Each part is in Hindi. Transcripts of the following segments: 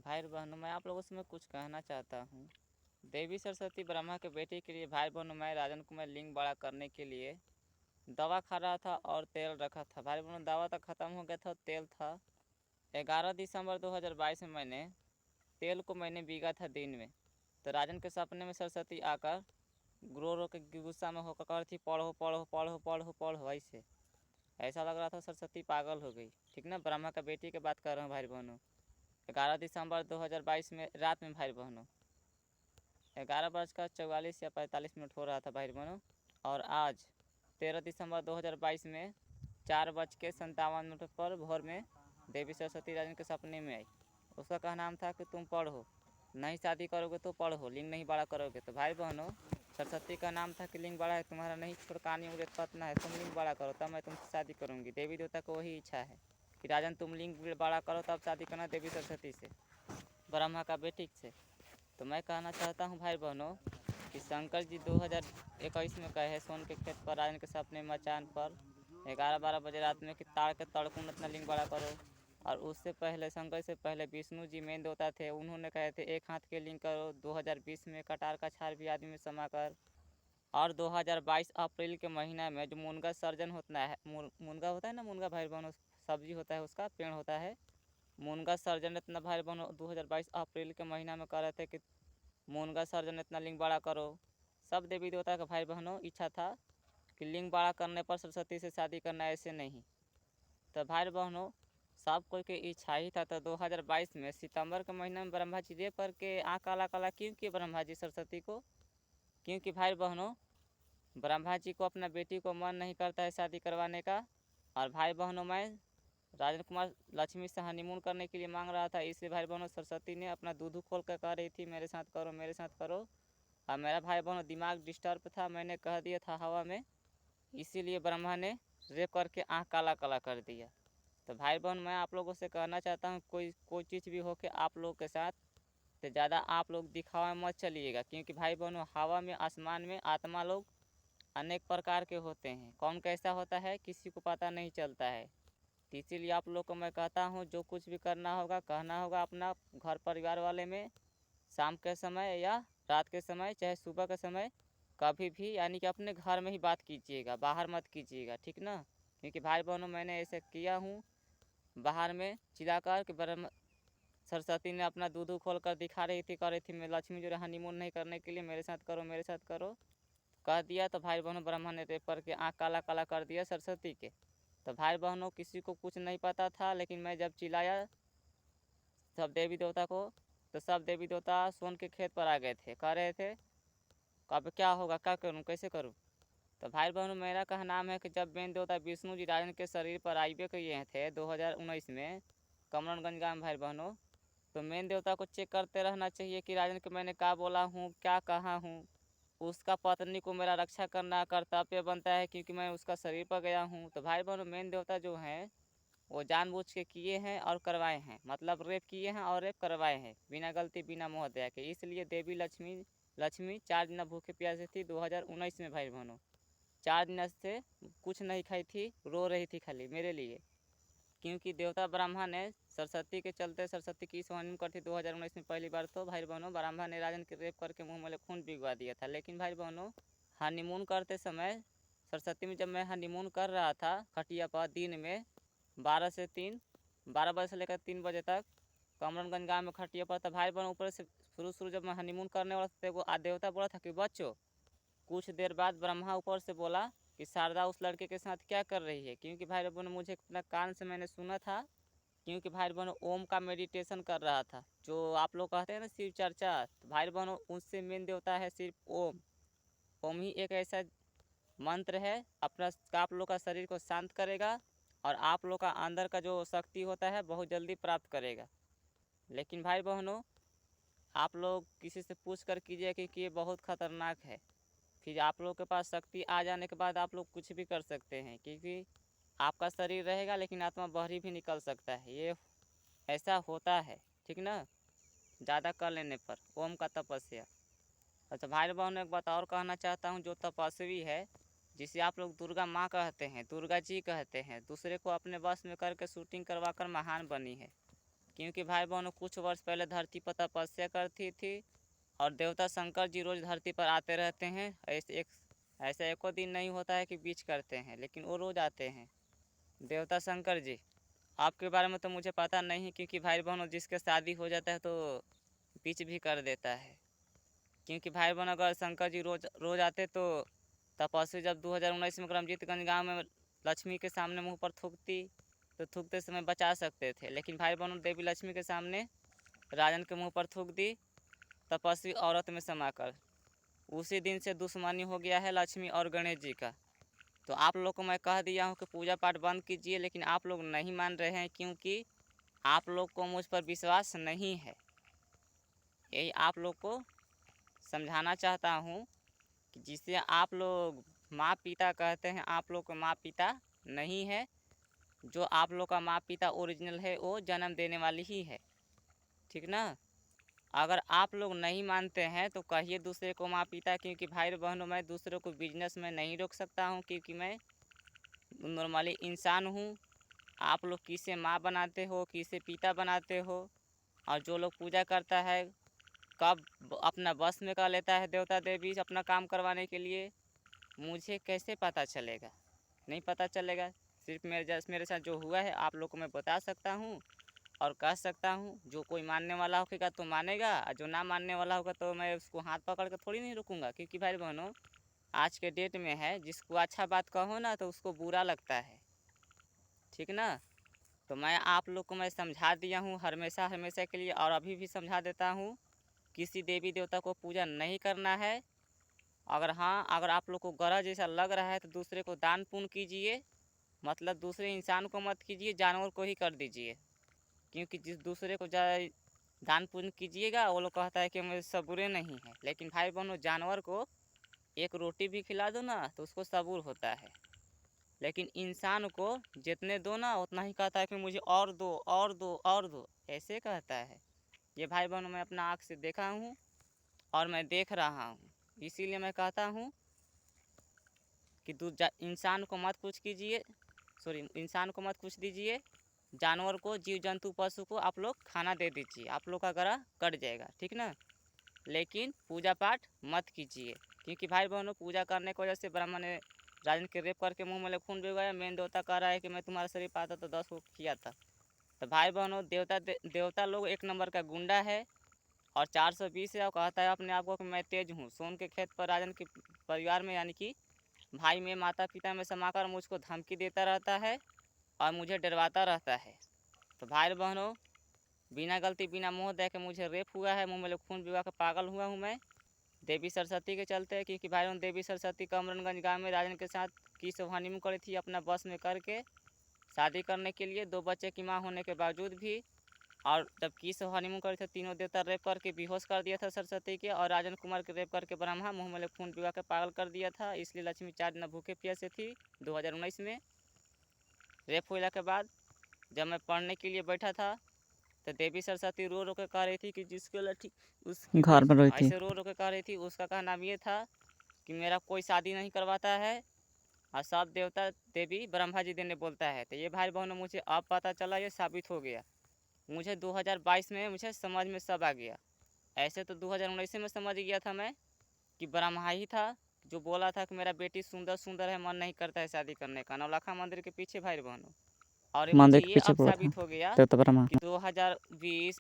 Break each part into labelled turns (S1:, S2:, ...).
S1: भाई बहनों, मैं आप लोगों से मैं कुछ कहना चाहता हूँ। देवी सरस्वती ब्रह्मा के बेटे के लिए भाई बहनों, मैं राजन कुमार लिंग बड़ा करने के लिए दवा खा रहा था और तेल रखा था। भाई बहनों, दवा तो ख़त्म हो गया था, तेल था। 11 दिसंबर 2022 में तेल को मैंने बीगा था दिन में। तो राजन के सपने में सरस्वती आकर रो रो के गुस्सा में होकर कह थी, पढ़ो पढ़ो पढ़ो पढ़ो पढ़ो। ऐसे ऐसा लग रहा था सरस्वती पागल हो गई। ठीक ना, ब्रह्मा का बेटी की बात कर रहा हूँ भाई बहनों। 11 दिसंबर 2022 में रात में भाई बहनों 11 बजकर 44 या 45 मिनट हो रहा था भाई बहनों। और आज 13 दिसंबर 2022 में 4 बज के 57 मिनट पर भोर में देवी सरस्वती राजन के सपने में आई। उसका कहा नाम था कि तुम पढ़ो, नहीं शादी करोगे तो पढ़ो, लिंग नहीं बड़ा करोगे। तो भाई बहनों, सरस्वती का नाम था कि लिंग बड़ा है तुम्हारा, नहीं छुड़कानी उड़े पतना है, तुम लिंग बड़ा करो तब मैं तुमसे शादी करूँगी। देवी देवता को वही इच्छा है कि राजन तुम लिंग बड़ा करो तब शादी करना देवी सरस्वती से, ब्रह्मा का बेटी से। तो मैं कहना चाहता हूँ भाई बहनों कि शंकर जी 2021 में कहे सोन के खेत पर राजन के सपने मचान पर 11-12 बजे रात में कि ताड़ के तड़कुन इतना लिंग बड़ा करो। और उससे पहले शंकर से पहले विष्णु जी मेन देवता थे, उन्होंने कहे थे 1 हाथ के लिंग करो। 2020 में कटार का छाल भी आदमी में समा कर। और 2022 अप्रैल के महीना में जो मुनगा सर्जन होता है, मुनगा होता है ना, मुनगा भाई बहनों सब्जी होता है, उसका पेड़ होता है मुनगा सर्जन इतना भाई बहनों 2022 अप्रैल के महीना में कह रहे थे कि मुनगा सर्जन इतना लिंग बड़ा करो। सब देवी देवता का भाई बहनों इच्छा था कि लिंग बड़ा करने पर सरस्वती से शादी करना, ऐसे नहीं। तो भाई बहनों, सब कोई की इच्छा ही था। तो 2022 में सितंबर के महीने में ब्रह्मा जी रेप करके आँख काला काला क्यों किए ब्रह्मा जी सरस्वती को? क्योंकि भाई बहनों, ब्रह्मा जी को अपना बेटी को मन नहीं करता है शादी करवाने का। और भाई बहनों, मैं राजन कुमार लक्ष्मी से हनीमून करने के लिए मांग रहा था, इसलिए भाई बहनों सरस्वती ने अपना दूध खोल कर कह रही थी मेरे साथ करो मेरे साथ करो। और मेरा भाई बहनों दिमाग डिस्टर्ब था, मैंने कह दिया था हवा में, इसीलिए ब्रह्मा ने रेप करके आँख काला काला कर दिया। तो भाई बहन, मैं आप लोगों से कहना चाहता हूँ कोई चीज़ भी हो के आप लोग के साथ तो ज़्यादा आप लोग दिखावा में मत चलिएगा। क्योंकि भाई बहनों, हवा में आसमान में आत्मा लोग अनेक प्रकार के होते हैं, कौन कैसा होता है किसी को पता नहीं चलता है। तो इसीलिए आप लोग को मैं कहता हूँ जो कुछ भी करना होगा कहना होगा अपना घर परिवार वाले में, शाम के समय या रात के समय चाहे सुबह के समय, कभी भी यानी कि अपने घर में ही बात कीजिएगा, बाहर मत कीजिएगा। ठीक ना, क्योंकि भाई बहनों मैंने ऐसे किया हूँ बाहर में चिल्लाकर कि ब्रह्म सरस्वती ने अपना दूध खोल कर दिखा रही थी, कर रही थी मैं लक्ष्मी जो हनीमून नहीं करने के लिए मेरे साथ करो मेरे साथ करो कह दिया। तो भाई बहनों, ब्रह्मा ने रेप करके आँख काला काला कर दिया सरस्वती के। तो भाई बहनों, किसी को कुछ नहीं पता था, लेकिन मैं जब चिल्लाया सब देवी देवता को, तो सब देवी देवता सोन के खेत पर आ गए थे, कह रहे थे अब क्या होगा, क्या करूँ कैसे करूँ। तो भाई बहनों, मेरा कहा नाम है कि जब मेन देवता विष्णु जी राजन के शरीर पर आइबे किए थे 2019 में कमरनगंज गाँव में भाई बहनों, तो मेन देवता को चेक करते रहना चाहिए कि राजन के मैंने क्या बोला हूँ क्या कहा हूँ। उसका पत्नी को मेरा रक्षा करना कर्तव्य बनता है, क्योंकि मैं उसका शरीर पर गया हूँ। तो भाई बहनों, मेन देवता जो हैं वो जानबूझ के किए हैं और करवाए हैं, मतलब रेप किए हैं और रेप करवाए हैं बिना गलती बिना मोह दया के। इसलिए देवी लक्ष्मी 4 दिन भूखे प्यासे थी 2019 में भाई बहनों। 4 दिन से कुछ नहीं खाई थी, रो रही थी खाली मेरे लिए। क्योंकि देवता ब्रह्मा ने सरस्वती के चलते सरस्वती की हनीमून करती 2019 में पहली बार। तो भाई बहनों, ब्रह्मा ने राजन के रेप करके मुँह में खून पिघवा दिया था। लेकिन भाई बहनों, हनीमून करते समय सरस्वती में जब मैं हनीमून कर रहा था खटिया पर दिन में 12 बजे से लेकर 3 बजे तक कमरनगंज गाँव में खटिया पर था। भाई बहन, ऊपर से शुरू जब मैं हनीमून करने वाला था वो देवता बोला था कि बच्चों, कुछ देर बाद ब्रह्मा ऊपर से बोला कि शारदा उस लड़के के साथ क्या कर रही है। क्योंकि भाई बहनों, मुझे अपना कान से मैंने सुना था, क्योंकि भाई बहनों ओम का मेडिटेशन कर रहा था, जो आप लोग कहते हैं ना शिव चर्चा। तो भाई बहनों, उससे मेन देवता है सिर्फ ओम। ओम ही एक ऐसा मंत्र है अपना आप लोग का शरीर को शांत करेगा और आप लोग का अंदर का जो शक्ति होता है बहुत जल्दी प्राप्त करेगा। लेकिन भाई बहनों, आप लोग किसी से पूछ कर कीजिए कि ये बहुत ख़तरनाक है। फिर आप लोग के पास शक्ति आ जाने के बाद आप लोग कुछ भी कर सकते हैं, क्योंकि आपका शरीर रहेगा लेकिन आत्मा बाहरी भी निकल सकता है, ये ऐसा होता है। ठीक ना, ज़्यादा कर लेने पर ओम का तपस्या। अच्छा भाई बहनों, एक बात और कहना चाहता हूँ, जो तपस्वी है जिसे आप लोग दुर्गा माँ कहते हैं, दुर्गा जी कहते हैं, दूसरे को अपने बस में करके शूटिंग करवा कर महान बनी है। क्योंकि भाई बहनों कुछ वर्ष पहले धरती पर तपस्या करती थी और देवता शंकर जी रोज धरती पर आते रहते हैं। ऐसा एको दिन नहीं होता है कि बीच करते हैं, लेकिन वो रोज आते हैं देवता शंकर जी। आपके बारे में तो मुझे पता नहीं, क्योंकि भाई बहनों जिसके शादी हो जाता है तो बीच भी कर देता है। क्योंकि भाई बहन अगर शंकर जी रोज रोज आते तो तपस्वी जब 2019 में करमजीतगंज गांव में लक्ष्मी के सामने मुंह पर थूकती तो थूकते समय बचा सकते थे, लेकिन भाई बहनों देवी लक्ष्मी के सामने राजन के मुंह पर थूक दी तपस्वी औरत में समाकर। उसी दिन से दुश्मनी हो गया है लक्ष्मी और गणेश जी का। तो आप लोग को मैं कह दिया हूँ कि पूजा पाठ बंद कीजिए, लेकिन आप लोग नहीं मान रहे हैं, क्योंकि आप लोग को मुझ पर विश्वास नहीं है। यही आप लोग को समझाना चाहता हूँ कि जिसे आप लोग माँ पिता कहते हैं, आप लोग को माँ पिता नहीं है। जो आप लोग का माँ पिता ओरिजिनल है वो जन्म देने वाली ही है, ठीक ना। अगर आप लोग नहीं मानते हैं तो कहिए दूसरे को माँ पिता, क्योंकि भाई बहनों मैं दूसरे को बिजनेस में नहीं रोक सकता हूँ, क्योंकि मैं नॉर्मली इंसान हूँ। आप लोग किसे माँ बनाते हो, किसे पिता बनाते हो, और जो लोग पूजा करता है कब अपना बस में कर लेता है देवता देवी अपना काम करवाने के लिए, मुझे कैसे पता चलेगा? नहीं पता चलेगा। सिर्फ मेरे साथ जो हुआ है आप लोग को मैं बता सकता हूँ और कह सकता हूँ। जो कोई मानने वाला होगा तो मानेगा, और जो ना मानने वाला होगा तो मैं उसको हाथ पकड़ कर थोड़ी नहीं रुकूंगा। क्योंकि भाई बहनों आज के डेट में है, जिसको अच्छा बात कहो ना तो उसको बुरा लगता है, ठीक ना। तो मैं आप लोग को मैं समझा दिया हूँ हमेशा हमेशा के लिए, और अभी भी समझा देता हूँ, किसी देवी देवता को पूजा नहीं करना है। अगर आप लोग को गरज ऐसा लग रहा है तो दूसरे को दान पुण्य कीजिए, मतलब दूसरे इंसान को मत कीजिए, जानवर को ही कर दीजिए। क्योंकि जिस दूसरे को दान पुण्य कीजिएगा वो लोग कहता है कि मुझे सबूरे नहीं है, लेकिन भाई बहनों जानवर को एक रोटी भी खिला दो ना तो उसको सबूर होता है, लेकिन इंसान को जितने दो ना उतना ही कहता है कि मुझे और दो और दो और दो, ऐसे कहता है। ये भाई बहनों मैं अपना आँख से देखा हूँ और मैं देख रहा हूँ, इसीलिए मैं कहता हूँ कि इंसान को मत कुछ कीजिए, इंसान को मत कुछ दीजिए, जानवर को जीव जंतु पशु को आप लोग खाना दे दीजिए, आप लोग का गला कट जाएगा, ठीक ना। लेकिन पूजा पाठ मत कीजिए, क्योंकि भाई बहनों पूजा करने की वजह से ब्राह्मण ने राजन के रेप करके मुंह में खून भी गया। मेन देवता कह रहा है कि मैं तुम्हारा शरीर पाता तो 10 को किया था। तो भाई बहनों देवता लोग एक नंबर का गुंडा है और 420 है, और कहता है अपने आप को कि मैं तेज हूँ। सोन के खेत पर राजन के परिवार में यानी कि भाई में माता पिता में समाकर मुझको धमकी देता रहता है और मुझे डरवाता रहता है। तो भाई बहनों बिना गलती बिना मोह दे के मुझे रेप हुआ है, मुँह में खून पीवा के पागल हुआ हूँ मैं देवी सरस्वती के चलते। क्योंकि भाई बहन देवी सरस्वती कमरनगंज गांव में राजन के साथ की हनीमून करी थी अपना बस में करके शादी करने के लिए, 2 बच्चे की माँ होने के बावजूद भी। और जब की हनीमून करे थे तीनों देवता रेप करके बेहोश कर दिया था सरस्वती के, और राजन कुमार के रेप करके ब्रह्मा मुँह में खून पीवा के पागल कर दिया था। इसलिए लक्ष्मी 4 दिन भूखे प्यासे थी 2019 में। रेप होने के बाद जब मैं पढ़ने के लिए बैठा था तो देवी सरस्वती रो रो के कह रही थी कि जिसके लठी उसकी
S2: घर में रही थी।
S1: ऐसे रो रो के कह रही थी। उसका कहना ये था कि मेरा कोई शादी नहीं करवाता है और सब देवता देवी ब्रह्मा जी देने बोलता है। तो ये भाई बहनों मुझे अब पता चला, ये साबित हो गया। मुझे 2022 में मुझे समझ में सब आ गया। ऐसे तो 2019 में समझ गया था मैं कि ब्रह्मा ही था जो बोला था कि मेरा बेटी सुंदर सुंदर है, मन नहीं करता है शादी करने का, नौलखा मंदिर के पीछे भाई बहनों। और मुझे
S2: मंदिर के
S1: ये
S2: पीछे
S1: अब
S2: बोला था
S1: साबित हो गया
S2: देवता ब्रह्मा।
S1: कि 2020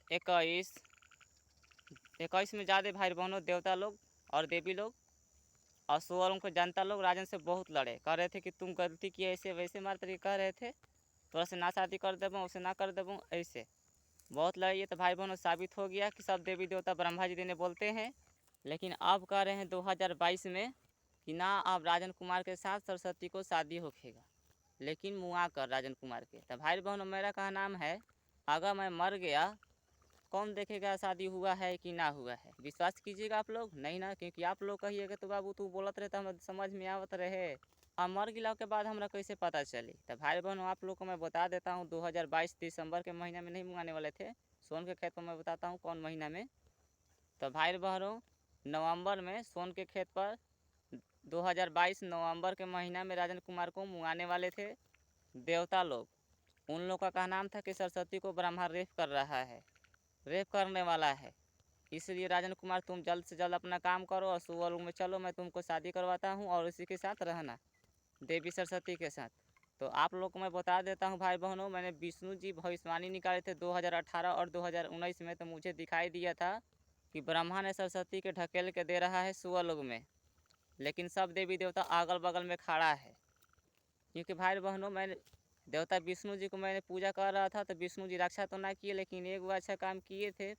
S1: 21 में ज़्यादा भाई बहनों देवता लोग और देवी लोग और सोअरों को जनता लोग राजन से बहुत लड़े, कह रहे थे कि तुम गलती किए, ऐसे वैसे मार तरीके कह रहे थे, तोरा से ना शादी कर देबूँ उसे ना कर देबूँ, ऐसे बहुत लड़ाई। तो भाई बहनों साबित हो गया कि सब देवी देवता ब्रह्मा जी देने बोलते हैं। लेकिन अब कह रहे हैं 2022 में कि ना अब राजन कुमार के साथ सरस्वती को शादी होखेगा, लेकिन मुआ कर राजन कुमार के। तो भाई बहनों मेरा कहा नाम है, अगर मैं मर गया कौन देखेगा शादी हुआ है कि ना हुआ है? विश्वास कीजिएगा आप लोग नहीं ना, क्योंकि आप लोग कहिएगा तो बाबू तू बोलत रहे तो हम समझ में आवत रहे, और मर गिला के बाद हमरा कैसे पता चली? तो भाई बहनों आप लोग को मैं बता देता हूँ 2022 दिसंबर के महीने में नहीं मंगाने वाले थे सोन के खेत पर, मैं बताता हूँ कौन महीना में। तो भाई बहनों नवंबर में सोन के खेत पर 2022 नवंबर के महीना में राजन कुमार को मंगाने वाले थे देवता लोग। उन लोगों का कहना था कि सरस्वती को ब्रह्मा रेप कर रहा है, रेप करने वाला है। इसलिए राजन कुमार तुम जल्द से जल्द अपना काम करो और सुअर में चलो, मैं तुमको शादी करवाता हूँ और उसी के साथ रहना, देवी सरस्वती के साथ। तो आप लोग को मैं बता देता हूँ भाई बहनों, मैंने विष्णु जी भविष्यवाणी निकाले थे 2018 और 2019 में, तो मुझे दिखाई दिया था कि ब्रह्मा ने सरस्वती के ढकेल के दे रहा है सुअर लोग में, लेकिन सब देवी देवता अगल बगल में खड़ा है। क्योंकि भाई बहनों मैंने देवता विष्णु जी को मैंने पूजा कर रहा था, तो विष्णु जी रक्षा तो ना किए, लेकिन एक वो अच्छा काम किए थे,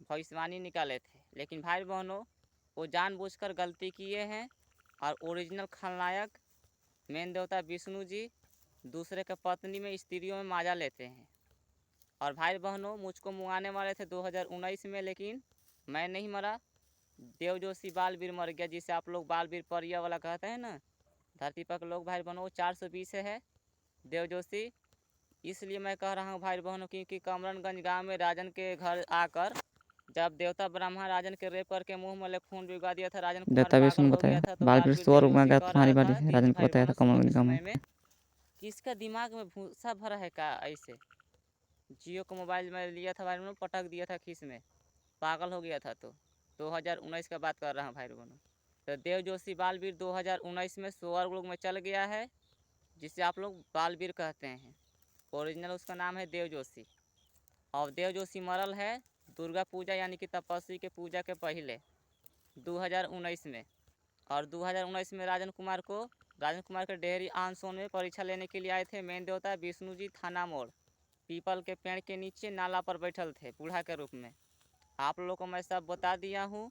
S1: भविष्यवाणी निकाले थे। लेकिन भाई बहनों वो जानबूझकर गलती किए हैं, और ओरिजिनल खलनायक मेन देवता विष्णु जी दूसरे के पत्नी में स्त्रियों में माजा लेते हैं। और भाई बहनों मुझको मुआने वाले थे 2019 में, लेकिन मैं नहीं मरा, देव जोशी बालवीर मर गया, जिसे आप लोग बालवीर परिया वाला कहते हैं ना, धरती पर के लोग भाई बहनों 420 है देव जोशी। इसलिए मैं कह रहा हूँ भाई बहनों, क्योंकि कमरनगंज गांव में राजन के घर आकर जब देवता ब्रह्मा राजन के रेप करके मुंह में खून भिगवा दिया था, राजन कुमार
S2: देवता विष्णु
S1: पागल
S2: ने
S1: हो गया
S2: बताया
S1: था, तो
S2: बालवीर
S1: बालवीर
S2: सुअर
S1: देव
S2: उगा
S1: जोशी
S2: गया
S1: कह
S2: तुम्हारी
S1: रहा
S2: बाली
S1: था
S2: है,
S1: कि
S2: राजन को
S1: भाई
S2: बताया था
S1: बहनों सुबह
S2: कमल
S1: के
S2: गाँव में।
S1: समय में कि इसका दिमाग में भूसा भरा है का ऐसे। जियो का मोबाइल में लिया था भाई बहनों, पटक दिया था खीस में, पागल हो गया था। तो 2019 का बात कर रहा हूँ भाई बहनों। तो देव जोशी बालवीर 2019 में स्वर्ग लोक में चल गया है, जिसे आप लोग बालवीर कहते हैं। ओरिजिनल उसका नाम है देव जोशी। और देव जोशी मरल है दुर्गा पूजा यानी कि तपस्वी के पूजा के पहले 2019 में। और 2019 में राजन कुमार के डेहरी आनसोन में परीक्षा लेने के लिए आए थे मेन देवता विष्णु जी। थाना मोड़ पीपल के पेड़ के नीचे नाला पर बैठल थे बूढ़ा के रूप में। आप लोगों को मैं सब बता दिया हूँ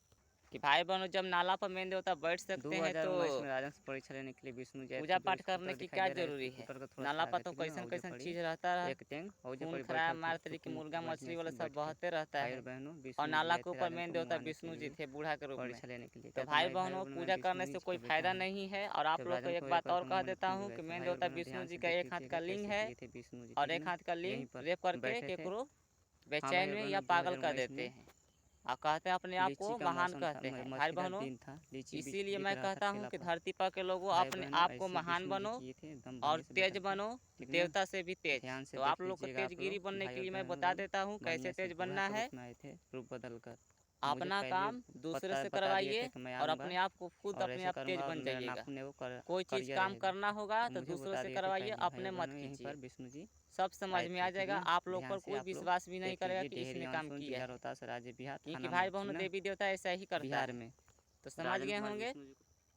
S1: कि भाई बहनों जब नाला पर मेन देवता बैठ सकते हैं तो
S2: राजन से परीक्षा लेने के लिए विष्णु जी
S1: पूजा पाठ करने की क्या जरूरी है। नाला पर तो कैसन कैसन चीज रहता है, खून खराब मार तरीके मुर्गा मछली वाला सब बहते रहता है। और नाला के ऊपर मेन देवता विष्णु जी थे बूढ़ा के रूप में। तो भाई बहनों पूजा करने से कोई फायदा नहीं है। और आप लोग को एक बात और कह देता हूँ कि मेन देवता विष्णु जी का एक हाथ का लिंग है और एक हाथ का लिंग रेप करके केकरो बेचैन में या पागल कर देते हैं और कहते हैं अपने आप को महान कहते हैं। भाई बहनों इसीलिए मैं कहता हूँ कि धरती पर के लोगों अपने आप को महान बनो और तेज बनो, देवता से भी तेज। तो आप लोग को तेजगिरी बनने के लिए मैं बता देता हूँ कैसे तेज बनना है। अपना काम दूसरे से करवाइए और अपने आप को खुद अपने आप तेज बन जाइएगा। कोई चीज़ काम करना होगा तो दूसरों से करवाइए, अपने मत कीजिए। सब समझ में आ जाएगा। आप लोग पर कोई विश्वास भी नहीं करेगा कि इसने काम किया है, क्योंकि भाई बहनों देवी देवता ऐसा ही करता है। तो समझ गए होंगे।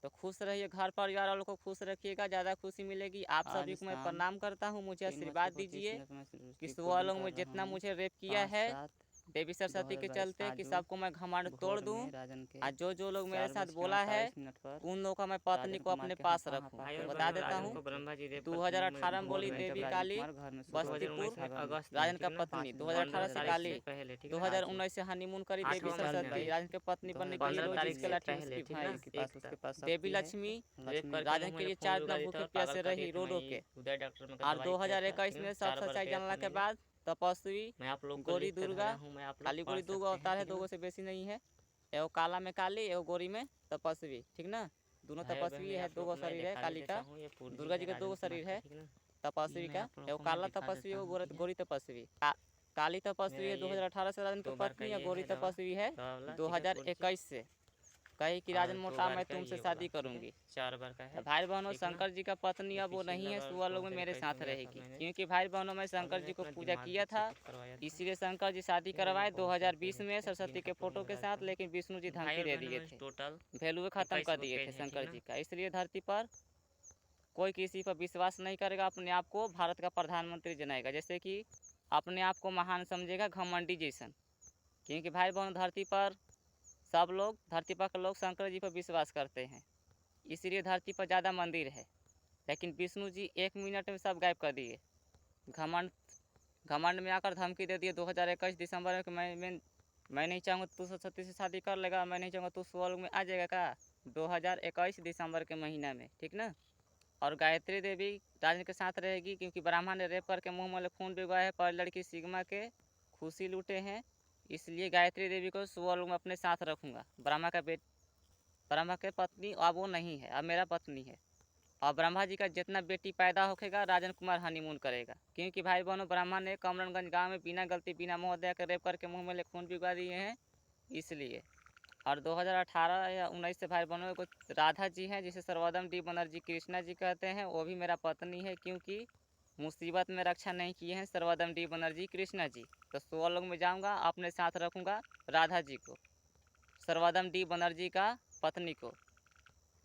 S1: तो खुश रहिए, घर परिवार वालों को खुश रखिएगा, ज़्यादा खुशी मिलेगी। आप सभी को मैं प्रणाम करता हूँ। मुझे आशीर्वाद दीजिए कि सुअर लोग में जितना मुझे रेप किया है देवी सरस्वती के चलते कि सबको मैं घमंड तोड़ दूँ। और जो लोग मेरे साथ बोला है उन लोगों का मैं पत्नी को अपने पास रखूँ। बता देता हूँ 2018 में बोली देवी काली बस्तीपुर राजन का पत्नी 2018 से काली 2019 से हनीमून करी देवी सरस्वती राजन के पत्नी बनने के लिए रोज इसके लाठी उसकी भाई देवी लक्ष्मी राजन के लिए 4 दिन भूखे प्यासे रही रो रो के। और 2021 में सब सच्चाई जानने के बाद तपस्वी गोरी दुर्गा खाली गोरी दो अवतार है, 2 से बेसी नहीं है। एगो काला में काली एगो गोरी में तपस्वी, ठीक ना। दोनों तपस्वी है, 2 शरीर है काली का, दुर्गा जी का 2 शरीर है तपस्वी का। एगो काला तपस्वी एगो गोरी तपस्वी। काली तपस्वी है 2018 से राजन की पत्नी, या गोरी तपस्वी है 2021 से। कही कि राजन मोटा मैं तुमसे शादी करूंगी। 4 बार का है। भाई बहनों शंकर जी का पत्नी अब वो नहीं है, सुअर लोग में मेरे साथ रहेगी। क्योंकि भाई बहनों मैं शंकर जी को पूजा किया था, इसीलिए शंकर जी शादी करवाए 2020 में सरस्वती के फोटो के साथ। लेकिन विष्णु जी धमकी दे दिए थे, वैल्यू खत्म कर दिए थे शंकर जी का। इसलिए धरती पर कोई किसी पर विश्वास नहीं करेगा, अपने आप को भारत का प्रधानमंत्री जनाएगा, जैसे कि अपने आप को महान समझेगा, घमंडी जैसन। क्योंकि भाई बहन धरती पर सब लोग धरती पर के लोग शंकर जी पर विश्वास करते हैं, इसलिए धरती पर ज़्यादा मंदिर है। लेकिन विष्णु जी 1 मिनट में सब गायब कर दिए। घमंड में आकर धमकी दे दिए 2021 दिसंबर में कि मैं नहीं चाहूँगा तू सरस्वती से शादी कर लेगा, मैं नहीं चाहूँगा तू स्वर्ग में आ जाएगा का, 2021 दिसंबर के महीना में, ठीक ना। और गायत्री देवी राजन के साथ रहेगी, क्योंकि ब्राह्मण ने रेप करके मुँह में खून भिगवाया है, पर लड़की सिग्मा के खुशी लूटे हैं। इसलिए गायत्री देवी को सुअर में अपने साथ रखूँगा। ब्रह्मा के पत्नी अब वो नहीं है, अब मेरा पत्नी है। और ब्रह्मा जी का जितना बेटी पैदा होखेगा राजन कुमार हनीमून करेगा, क्योंकि भाई बहनों ब्रह्मा ने कमरनगंज गांव में बिना गलती बिना महोदया के रेप करके मुंह में खून पिघला दिए हैं इसलिए। और 2018 या 19 से भाई बहनों को राधा जी हैं जिसे सर्वोदम डी बनर्जी कृष्णा जी कहते हैं, वो भी मेरा पत्नी है, क्योंकि मुसीबत में रक्षा नहीं किए हैं सर्वोदम डी बनर्जी कृष्णा जी। तो 16 लोग में जाऊँगा, अपने साथ रखूँगा राधा जी को, सर्वोदम डी बनर्जी का पत्नी को।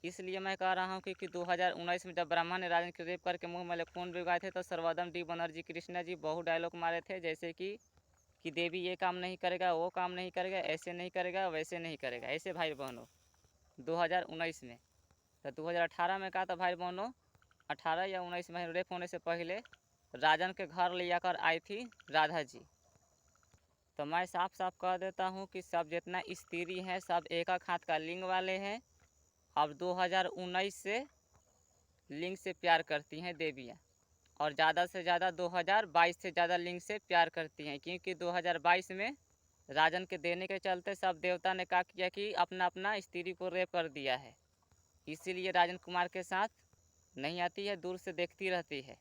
S1: इसलिए मैं कह रहा हूँ कि 2019 में जब ब्रह्मा ने राजन के रेप करके मुंह में खून भिगवाए थे तो सर्वोदम डी बनर्जी कृष्णा जी बहुत डायलॉग मारे थे, जैसे कि देवी ये काम नहीं करेगा, वो काम नहीं करेगा, ऐसे नहीं करेगा, वैसे नहीं करेगा, ऐसे भाई बहनों 2019 में। तो 2018 में कहा था भाई बहनों, 18 या 19 में रेप होने से पहले राजन के घर ले जाकर आई थी राधा जी। तो मैं साफ साफ कह देता हूँ कि सब जितना स्त्री हैं सब एक हाथ का लिंग वाले हैं। अब 2019 से लिंग से प्यार करती हैं देवियाँ, और ज़्यादा से ज़्यादा 2022 से ज़्यादा लिंग से प्यार करती हैं, क्योंकि 2022 में राजन के देने के चलते सब देवता ने क्या किया कि अपना अपना स्त्री को रेप कर दिया है। इसीलिए राजन कुमार के साथ नहीं आती है, दूर से देखती रहती है।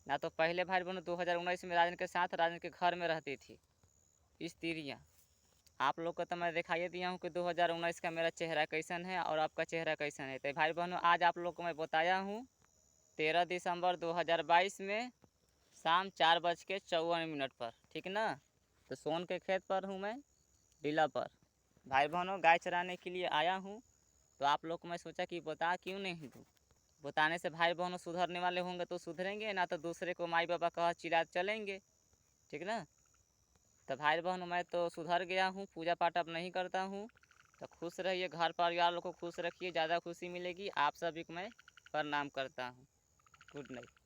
S1: ना तो पहले भाई बहनों 2019 में राजन के साथ राजन के घर में रहती थी स्त्रियाँ। आप लोग को तो मैं दिखाई दिया हूँ कि 2019 का मेरा चेहरा कैसन है और आपका चेहरा कैसन है। तो भाई बहनों आज आप लोग को मैं बताया हूँ 13 दिसंबर 2022 में शाम 4:54 पर, ठीक ना। तो सोन के खेत पर हूँ मैं, डीला पर। भाई बहनों गाय चराने के लिए आया हूँ, तो आप लोग को मैं सोचा कि बता क्यों नहीं दूँ। बताने से भाई बहनों सुधरने वाले होंगे तो सुधरेंगे, ना तो दूसरे को माई बाबा कह चिल्ला चलेंगे, ठीक ना। तो भाई बहनों मैं तो सुधर गया हूँ, पूजा पाठ अब नहीं करता हूँ। तो खुश रहिए, घर परिवार लोग को खुश रखिए, ज़्यादा खुशी मिलेगी। आप सभी को मैं प्रणाम करता हूँ। Good night.